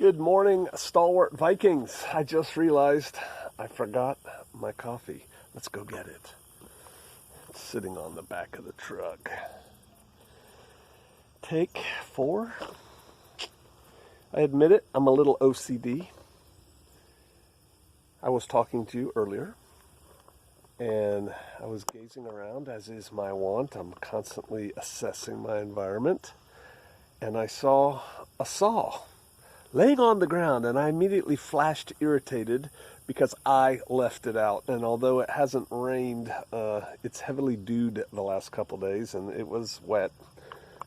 Good morning, stalwart Vikings. I just realized I forgot my coffee. Let's go get it. It's sitting on the back of the truck. Take 4. I admit it, I'm a little OCD. I was talking to you earlier, and I was gazing around, as is my wont. I'm constantly assessing my environment, and I saw a saw laying on the ground, and I immediately flashed irritated because I left it out. And although it hasn't rained, it's heavily dewed the last couple days, and it was wet,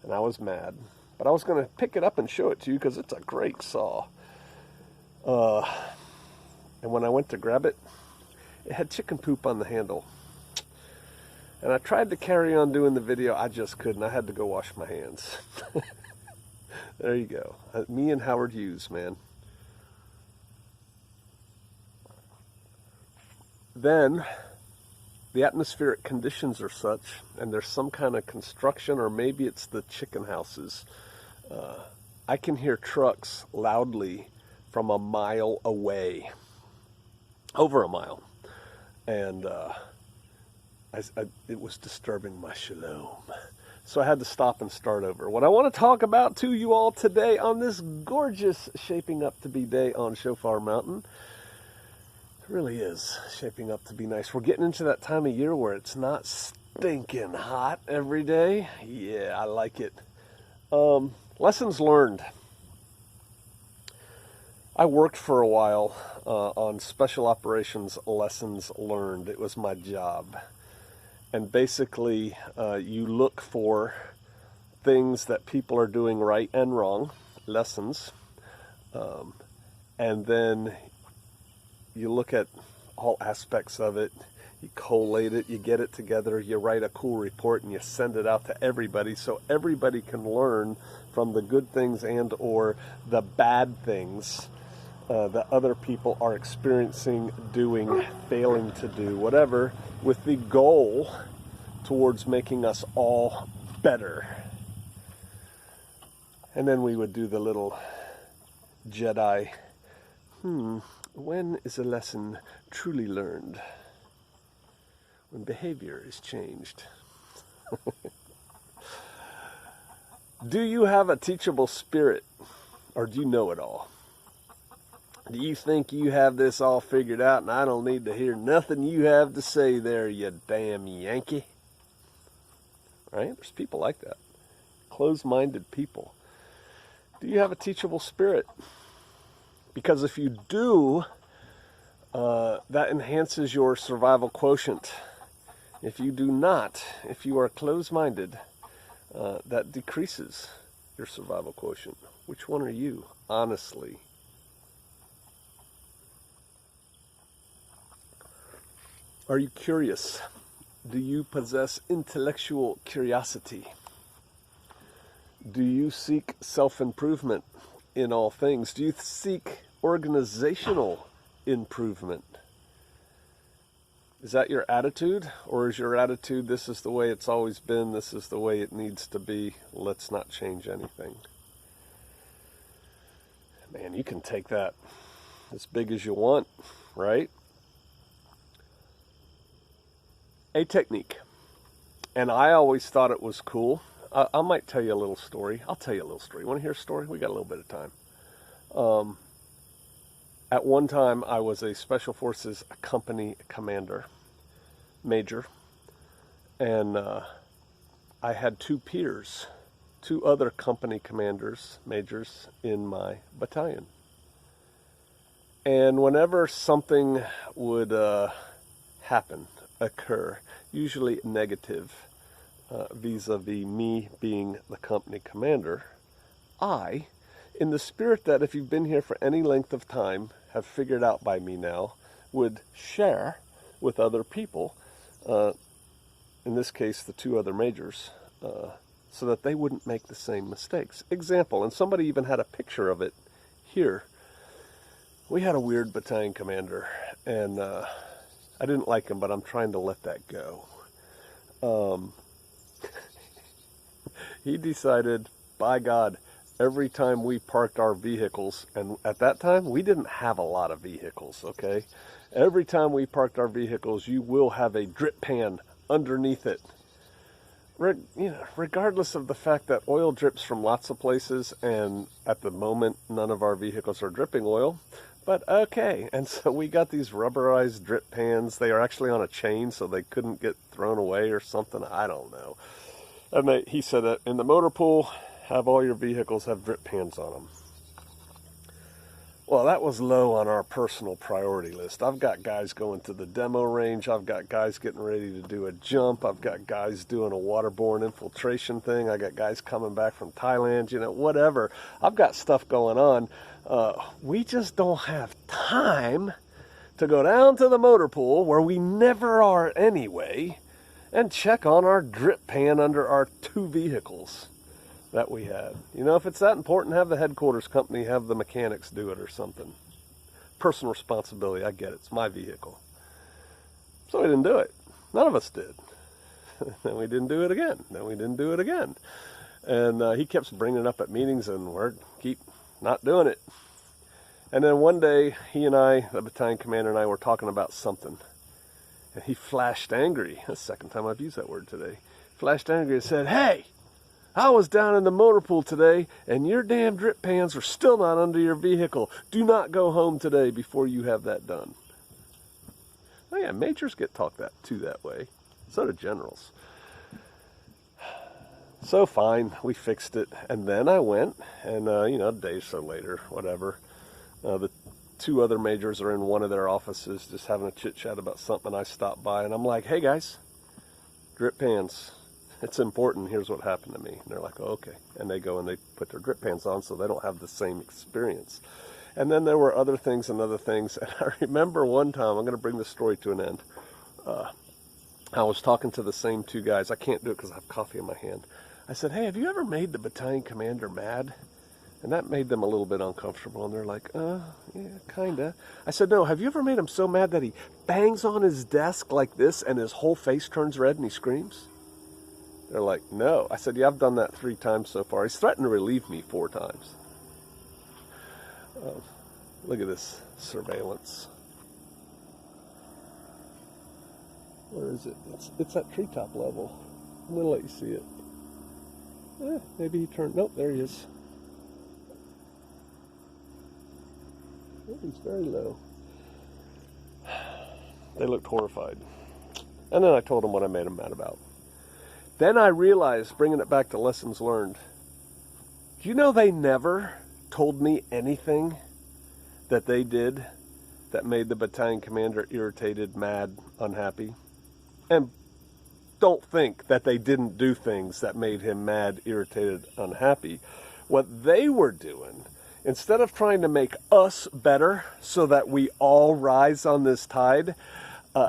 and I was mad. But I was going to pick it up and show it to you because it's a great saw. And when I went to grab it, it had chicken poop on the handle. And I tried to carry on doing the video. I just couldn't. I had to go wash my hands. There you go. Me and Howard Hughes, man. Then, the atmospheric conditions are such, and there's some kind of construction, or maybe it's the chicken houses. I can hear trucks loudly from a mile away. Over a mile. And it was disturbing my shalom. So I had to stop and start over. What I want to talk about to you all today on this gorgeous shaping up to be day on Shofar Mountain, it really is shaping up to be nice. We're getting into that time of year where it's not stinking hot every day. Yeah, I like it. Lessons learned. I worked for a while on special operations lessons learned. It was my job. And basically, you look for things that people are doing right and wrong, lessons, and then you look at all aspects of it, you collate it, you get it together, you write a cool report, and you send it out to everybody so everybody can learn from the good things and or the bad things that other people are experiencing, doing, failing to do, whatever, with the goal towards making us all better. And then we would do the little Jedi, when is a lesson truly learned? When behavior is changed. Do you have a teachable spirit, or do you know it all? Do you think you have this all figured out and I don't need to hear nothing you have to say there, you damn Yankee? Right? There's people like that. Closed-minded people. Do you have a teachable spirit? Because if you do, that enhances your survival quotient. If you do not, if you are closed-minded, that decreases your survival quotient. Which one are you, honestly? Are you curious? Do you possess intellectual curiosity? Do you seek self-improvement in all things? Do you seek organizational improvement? Is that your attitude? Or is your attitude, this is the way it's always been, this is the way it needs to be, let's not change anything? Man, you can take that as big as you want, right? A technique, and I always thought it was cool. I might tell you a little story. I'll tell you a little story. You want to hear a story? We got a little bit of time. At one time, I was a Special Forces company commander, major, and I had 2 peers, 2 other company commanders, majors, in my battalion. And whenever something would occur, usually negative, vis-a-vis me being the company commander, I, in the spirit that if you've been here for any length of time, have figured out by me now, would share with other people, in this case the 2 other majors, so that they wouldn't make the same mistakes. Example, and somebody even had a picture of it here. We had a weird battalion commander, and I didn't like him, but I'm trying to let that go. He decided, by God, every time we parked our vehicles, and at that time, we didn't have a lot of vehicles, okay? Every time we parked our vehicles, you will have a drip pan underneath it. Regardless of the fact that oil drips from lots of places, and at the moment, none of our vehicles are dripping oil, but okay. And so we got these rubberized drip pans. They are actually on a chain, so they couldn't get thrown away or something. I don't know. And he said that in the motor pool, have all your vehicles have drip pans on them. Well, that was low on our personal priority list. I've got guys going to the demo range. I've got guys getting ready to do a jump. I've got guys doing a waterborne infiltration thing. I got guys coming back from Thailand, whatever. I've got stuff going on. We just don't have time to go down to the motor pool, where we never are anyway, and check on our drip pan under our 2 vehicles that we had. If it's that important, have the headquarters company, have the mechanics do it or something. Personal responsibility, I get it. It's my vehicle. So we didn't do it. None of us did. Then we didn't do it again. Then we didn't do it again. And he kept bringing it up at meetings, and we're keep not doing it. And then one day, he and I, the battalion commander, and I were talking about something. And he flashed angry. That's the second time I've used that word today. Flashed angry and said, "Hey, I was down in the motor pool today, and your damn drip pans are still not under your vehicle. Do not go home today before you have that done." Oh yeah, majors get talked that way. So do generals. So fine, we fixed it. And then I went, and a day or so later, whatever, the 2 other majors are in one of their offices just having a chit-chat about something. I stopped by, and I'm like, "Hey guys, drip pans. It's important. Here's what happened to me." And they're like, "Oh, okay." And they go and they put their drip pans on so they don't have the same experience. And then there were other things and other things. And I remember one time, I'm going to bring this story to an end. I was talking to the same 2 guys. I can't do it because I have coffee in my hand. I said, "Hey, have you ever made the battalion commander mad?" And that made them a little bit uncomfortable. And they're like, yeah, kind of. I said, "No, have you ever made him so mad that he bangs on his desk like this and his whole face turns red and he screams?" They're like, "No." I said, "Yeah, I've done that 3 times so far. He's threatened to relieve me 4 times. Look at this surveillance. Where is it? It's at treetop level. I'm going to let you see it. Maybe he turned... Nope, there he is. Oh, he's very low. They looked horrified. And then I told them what I made them mad about. Then I realized, bringing it back to lessons learned, do you know they never told me anything that they did that made the battalion commander irritated, mad, unhappy? And don't think that they didn't do things that made him mad, irritated, unhappy. What they were doing, instead of trying to make us better so that we all rise on this tide,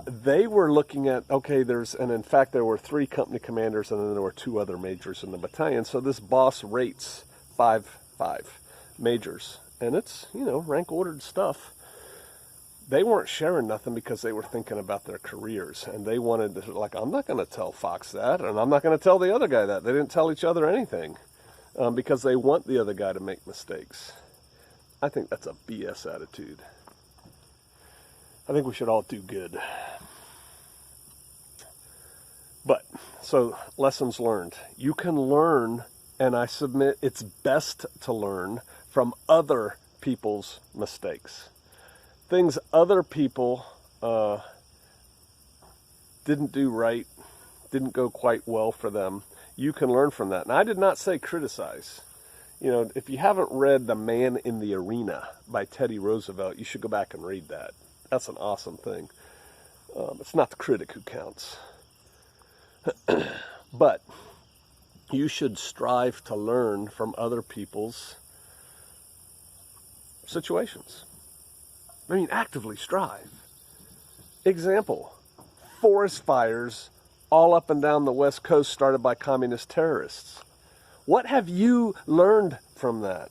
they were looking at, okay, and in fact there were 3 company commanders, and then there were 2 other majors in the battalion. So this boss rates 5 majors, and it's, rank ordered stuff. They weren't sharing nothing because they were thinking about their careers, and they wanted to, like, I'm not going to tell Fox that, and I'm not going to tell the other guy that. They didn't tell each other anything because they want the other guy to make mistakes. I think that's a BS attitude. I think we should all do good. But, so, lessons learned. You can learn, and I submit it's best to learn from other people's mistakes. Things other people didn't do right, didn't go quite well for them. You can learn from that. And I did not say criticize. If you haven't read The Man in the Arena by Teddy Roosevelt, you should go back and read that. That's an awesome thing. It's not the critic who counts. But you should strive to learn from other people's situations. I mean, actively strive. Example, forest fires all up and down the West Coast started by communist terrorists. What have you learned from that?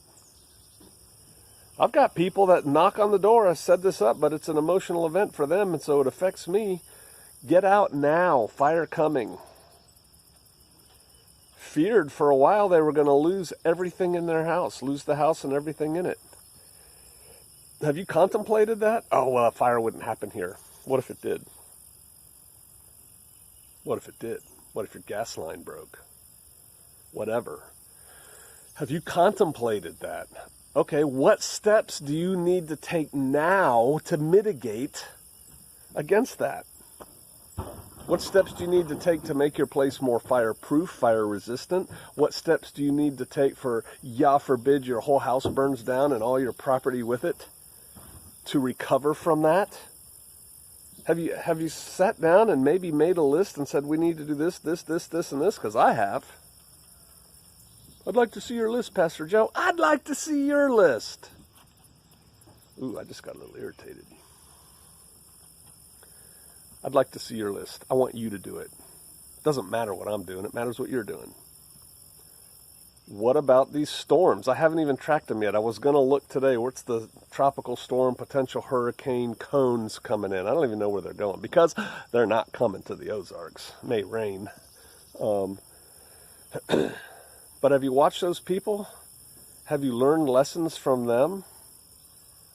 I've got people that knock on the door. I set this up, but it's an emotional event for them, and so it affects me. Get out now. Fire coming. feared for a while they were going to lose everything in their house, lose the house and everything in it. Have you contemplated that? Oh, well, a fire wouldn't happen here. What if it did? What if it did? What if your gas line broke? Whatever. Have you contemplated that? Okay, what steps do you need to take now to mitigate against that? What steps do you need to take to make your place more fireproof, fire resistant? What steps do you need to take for, yah forbid, your whole house burns down and all your property with it, to recover from that? Have you sat down and maybe made a list and said, we need to do this, this, this, this, and this? Because I have. I'd like to see your list, Pastor Joe. I'd like to see your list. Ooh, I just got a little irritated. I'd like to see your list. I want you to do it. It doesn't matter what I'm doing. It matters what you're doing. What about these storms? I haven't even tracked them yet. I was going to look today. What's the tropical storm, potential hurricane cones coming in? I don't even know where they're going because they're not coming to the Ozarks. It may rain. But have you watched those people? Have you learned lessons from them?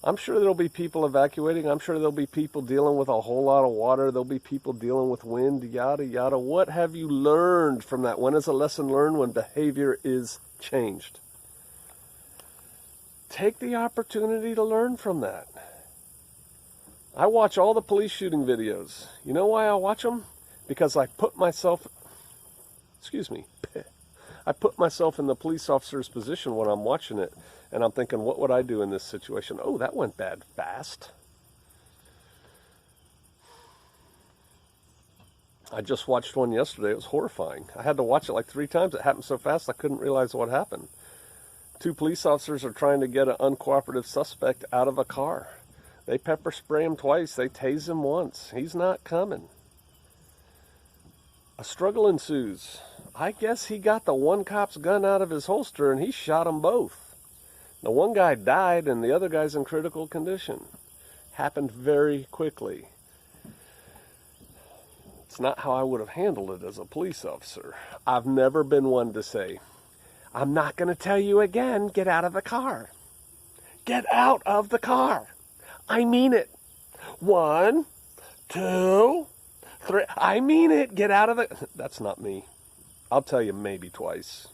I'm sure there'll be people evacuating. I'm sure there'll be people dealing with a whole lot of water. There'll be people dealing with wind, yada, yada. What have you learned from that? When is a lesson learned? When behavior is changed. Take the opportunity to learn from that. I watch all the police shooting videos. You know why I watch them? Because I put myself, I put myself in the police officer's position when I'm watching it. And I'm thinking, what would I do in this situation? Oh, that went bad fast. I just watched one yesterday. It was horrifying. I had to watch it like 3 times. It happened so fast I couldn't realize what happened. 2 police officers are trying to get an uncooperative suspect out of a car. They pepper spray him twice. They tase him once. He's not coming. A struggle ensues. I guess he got the one cop's gun out of his holster and he shot them both. The one guy died and the other guy's in critical condition. Happened very quickly. It's not how I would have handled it as a police officer. I've never been one to say, I'm not going to tell you again, get out of the car. Get out of the car. I mean it. 1, 2, 3. I mean it. Get out of the... That's not me. I'll tell you maybe twice.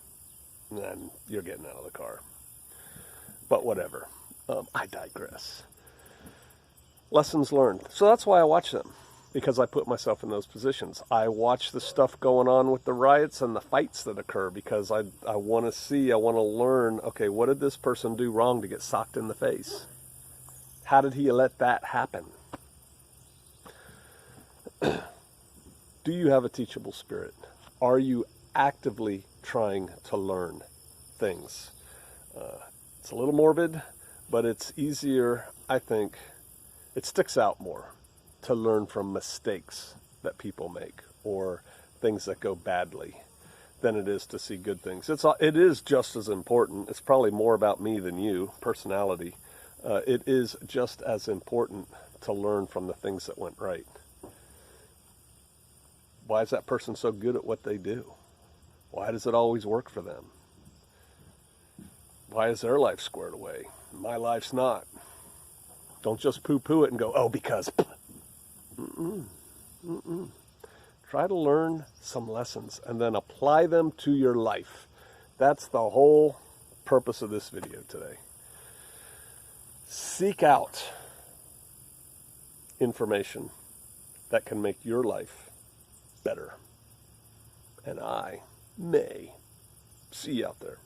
And then you're getting out of the car. But whatever. I digress. Lessons learned. So that's why I watch them. Because I put myself in those positions. I watch the stuff going on with the riots and the fights that occur because I want to see, I want to learn, okay, what did this person do wrong to get socked in the face? How did he let that happen? Do you have a teachable spirit? Are you actively trying to learn things? It's a little morbid, but it's easier, I think, it sticks out more to learn from mistakes that people make or things that go badly than it is to see good things. It is just as important. It's probably more about me than you, personality. It is just as important to learn from the things that went right. Why is that person so good at what they do? Why does it always work for them? Why is their life squared away? My life's not. Don't just poo-poo it and go, oh, because... Try to learn some lessons and then apply them to your life. That's the whole purpose of this video today. Seek out information that can make your life better. And I may see you out there.